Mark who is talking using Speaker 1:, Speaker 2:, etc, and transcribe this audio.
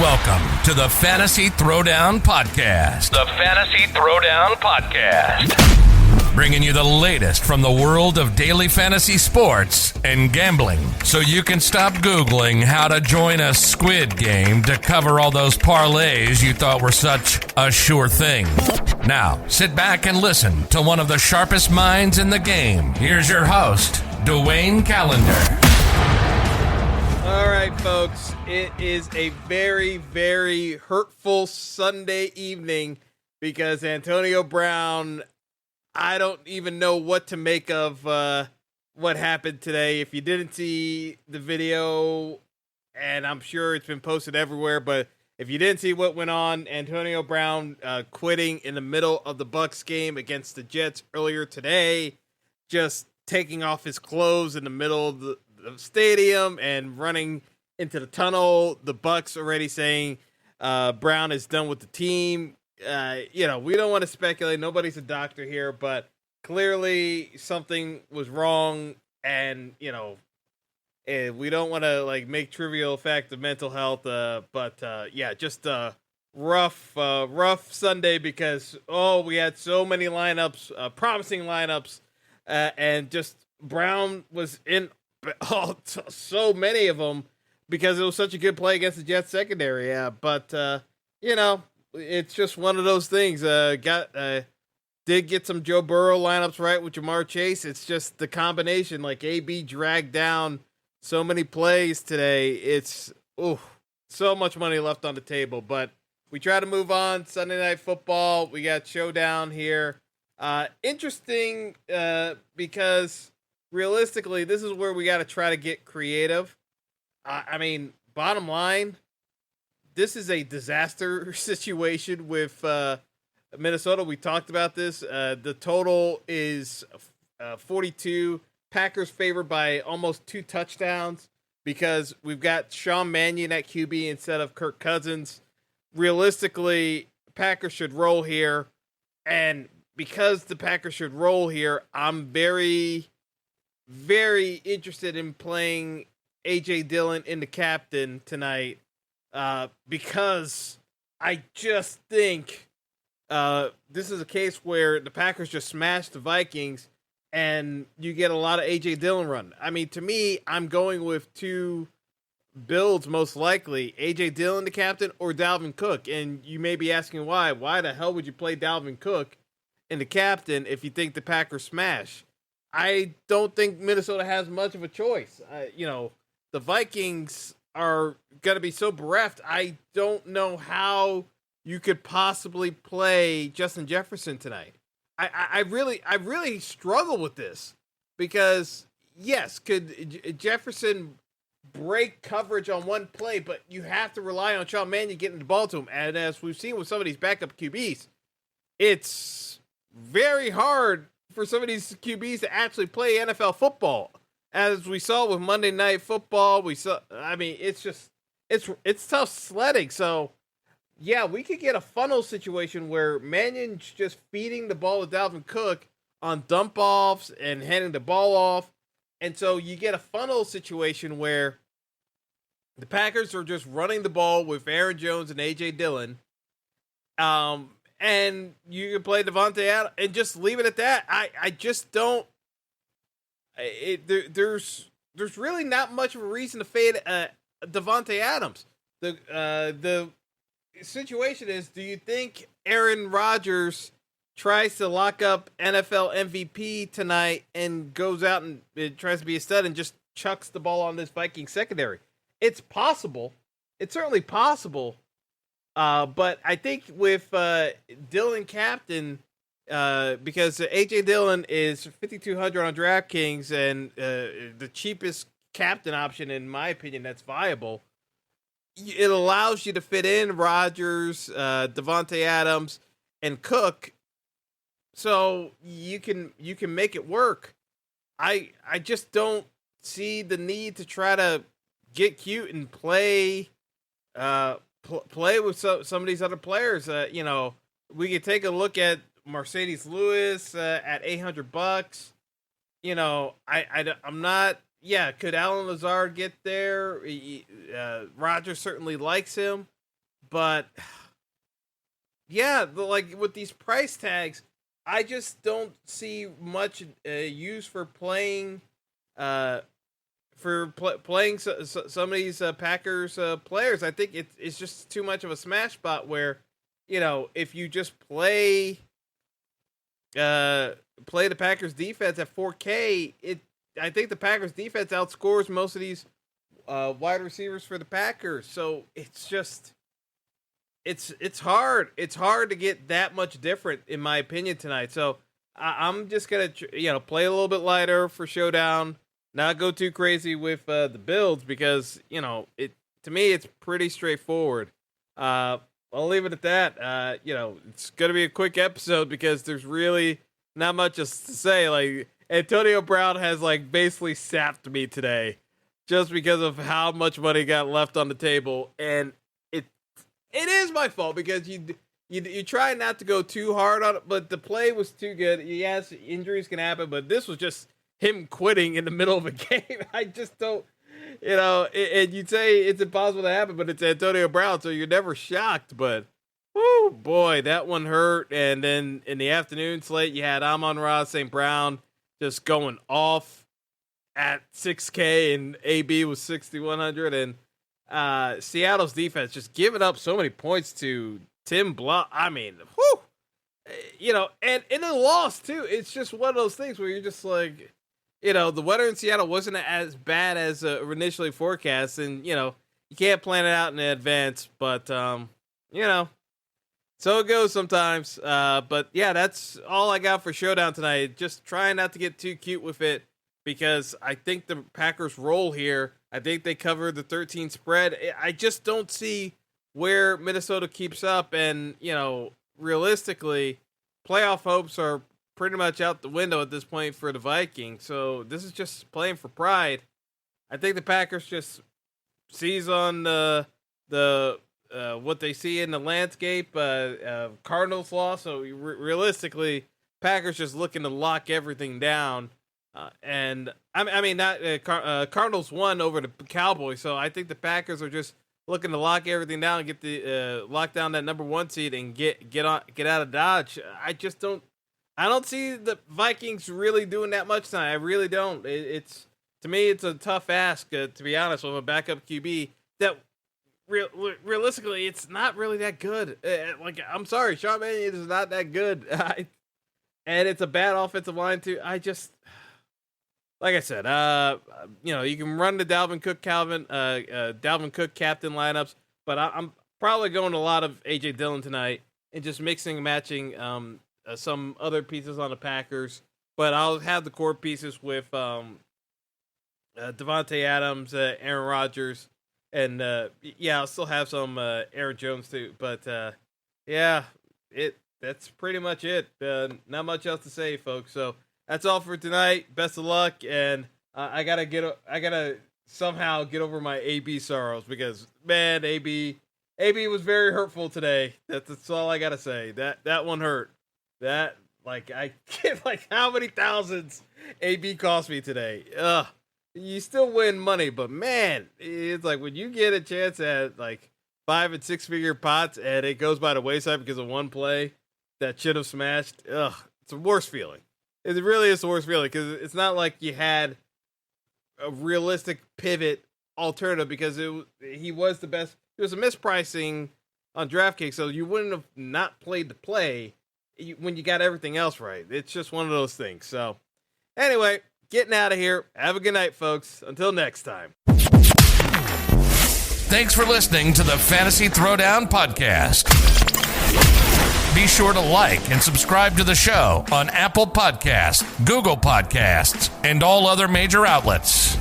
Speaker 1: Welcome to the Fantasy Throwdown Podcast. The Fantasy Throwdown Podcast. Bringing you the latest from the world of daily fantasy sports and gambling, so you can stop Googling how to join a squid game to cover all those parlays you thought were such a sure thing. Now, sit back and listen to one of the sharpest minds in the game. Here's your host, Dwayne Callender.
Speaker 2: All right, folks, it is a very, very hurtful Sunday evening because Antonio Brown, I don't even know what to make of what happened today. If you didn't see the video, and I'm sure it's been posted everywhere, but if you didn't see what went on, Antonio Brown quitting in the middle of the Bucs game against the Jets earlier today, just taking off his clothes in the middle of the stadium and running into the tunnel. The Bucs already saying Brown is done with the team. We don't want to speculate. Nobody's a doctor here, but clearly something was wrong, and we don't want to make trivial fact of mental health. Just a rough Sunday because we had so many lineups, promising lineups, and just Brown was in so many of them because it was such a good play against the Jets secondary. It's just one of those things. Did get some Joe Burrow lineups right with Jamar Chase. It's just the combination, AB dragged down so many plays today. It's so much money left on the table, but we try to move on. Sunday Night Football, we got Showdown here. Interesting because realistically, this is where we got to try to get creative. Bottom line, this is a disaster situation with Minnesota. We talked about this. The total is 42. Packers favored by almost 2 touchdowns because we've got Sean Mannion at QB instead of Kirk Cousins. Realistically, Packers should roll here. And because the Packers should roll here, I'm very, very interested in playing A.J. Dillon in the captain tonight because I just think this is a case where the Packers just smashed the Vikings and you get a lot of A.J. Dillon run. To me, I'm going with 2 builds most likely, A.J. Dillon the captain or Dalvin Cook. And you may be asking why. Why the hell would you play Dalvin Cook in the captain if you think the Packers smash? I don't think Minnesota has much of a choice. The Vikings are going to be so bereft. I don't know how you could possibly play Justin Jefferson tonight. I really struggle with this because, yes, could Jefferson break coverage on one play, but you have to rely on Sean Mannion getting the ball to him. And as we've seen with some of these backup QBs, it's very hard for some of these QBs to actually play NFL football. As we saw with Monday Night Football, it's tough sledding. So, yeah, we could get a funnel situation where Mannion's just feeding the ball to Dalvin Cook on dump offs and handing the ball off. And so you get a funnel situation where the Packers are just running the ball with Aaron Jones and A.J. Dillon. And you can play Devontae Adams and just leave it at that. I just don't. There's really not much of a reason to fade Devontae Adams. The situation is, do you think Aaron Rodgers tries to lock up NFL MVP tonight and goes out and tries to be a stud and just chucks the ball on this Viking secondary? It's possible. It's certainly possible. But I think with Dillon captain, because A.J. Dillon is $5,200 on DraftKings and the cheapest captain option, in my opinion, that's viable. It allows you to fit in Rodgers, Devontae Adams, and Cook, so you can make it work. I just don't see the need to try to get cute and play with some of these other players. We could take a look at Mercedes Lewis at $800. I'm not. Yeah, could Alan Lazard get there? Rodgers certainly likes him. But yeah, like with these price tags, I just don't see much use for playing playing some of these Packers players. I think it's just too much of a smash spot where, if you just play the Packers defense at 4K, I think the Packers defense outscores most of these wide receivers for the Packers. So it's just it's hard. It's hard to get that much different, in my opinion, tonight. So I'm just gonna play a little bit lighter for Showdown. Not go too crazy with the builds because, to me, it's pretty straightforward. I'll leave it at that. It's going to be a quick episode because there's really not much to say. Like, Antonio Brown has, basically sapped me today just because of how much money got left on the table. And it is my fault because you try not to go too hard on it, but the play was too good. Yes, injuries can happen, but this was just him quitting in the middle of a game. I just don't, and you'd say it's impossible to happen, but it's Antonio Brown, so you're never shocked. But, whoo, boy, that one hurt. And then in the afternoon slate, you had Amon-Ra St. Brown just going off at 6K, and AB was 6,100. And Seattle's defense just giving up so many points to Tim Blah. I mean, whoo! And in a loss, too, it's just one of those things where you're just like, the weather in Seattle wasn't as bad as initially forecast, and, you can't plan it out in advance, but, so it goes sometimes. But, yeah, that's all I got for Showdown tonight. Just trying not to get too cute with it because I think the Packers roll here. I think they cover the 13 spread. I just don't see where Minnesota keeps up, and, realistically, playoff hopes are pretty much out the window at this point for the Vikings. So this is just playing for pride. I think the Packers just seize on the what they see in the landscape. Cardinals loss, so realistically, Packers just looking to lock everything down. Cardinals won over the Cowboys, so I think the Packers are just looking to lock everything down and get the lock down that number 1 seed and get out of Dodge. I don't see the Vikings really doing that much tonight. I really don't. To me, it's a tough ask, to be honest, with a backup QB that realistically, it's not really that good. I'm sorry, Sean Mannion is not that good. And it's a bad offensive line too. Like I said, you can run the Dalvin Cook captain lineups, but I'm probably going a lot of AJ Dillon tonight and just mixing and matching some other pieces on the Packers. But I'll have the core pieces with Devontae Adams, Aaron Rodgers, and I'll still have some Aaron Jones too. But that's pretty much it. Not much else to say, folks. So that's all for tonight. Best of luck, and I gotta somehow get over my AB sorrows because, man, AB was very hurtful today. That's all I gotta say. That one hurt. That, I get how many thousands AB cost me today. You still win money, but man, it's when you get a chance at 5 and 6 figure pots and it goes by the wayside because of one play that should have smashed. It's a worse feeling. It really is the worst feeling because it's not like you had a realistic pivot alternative because he was the best. It was a mispricing on DraftKings, so you wouldn't have not played the play when you got everything else right. It's just one of those things. So anyway, getting out of here. Have a good night, folks. Until next time.
Speaker 1: Thanks for listening to the Fantasy Throwdown Podcast. Be sure to like and subscribe to the show on Apple Podcasts, Google Podcasts, and all other major outlets.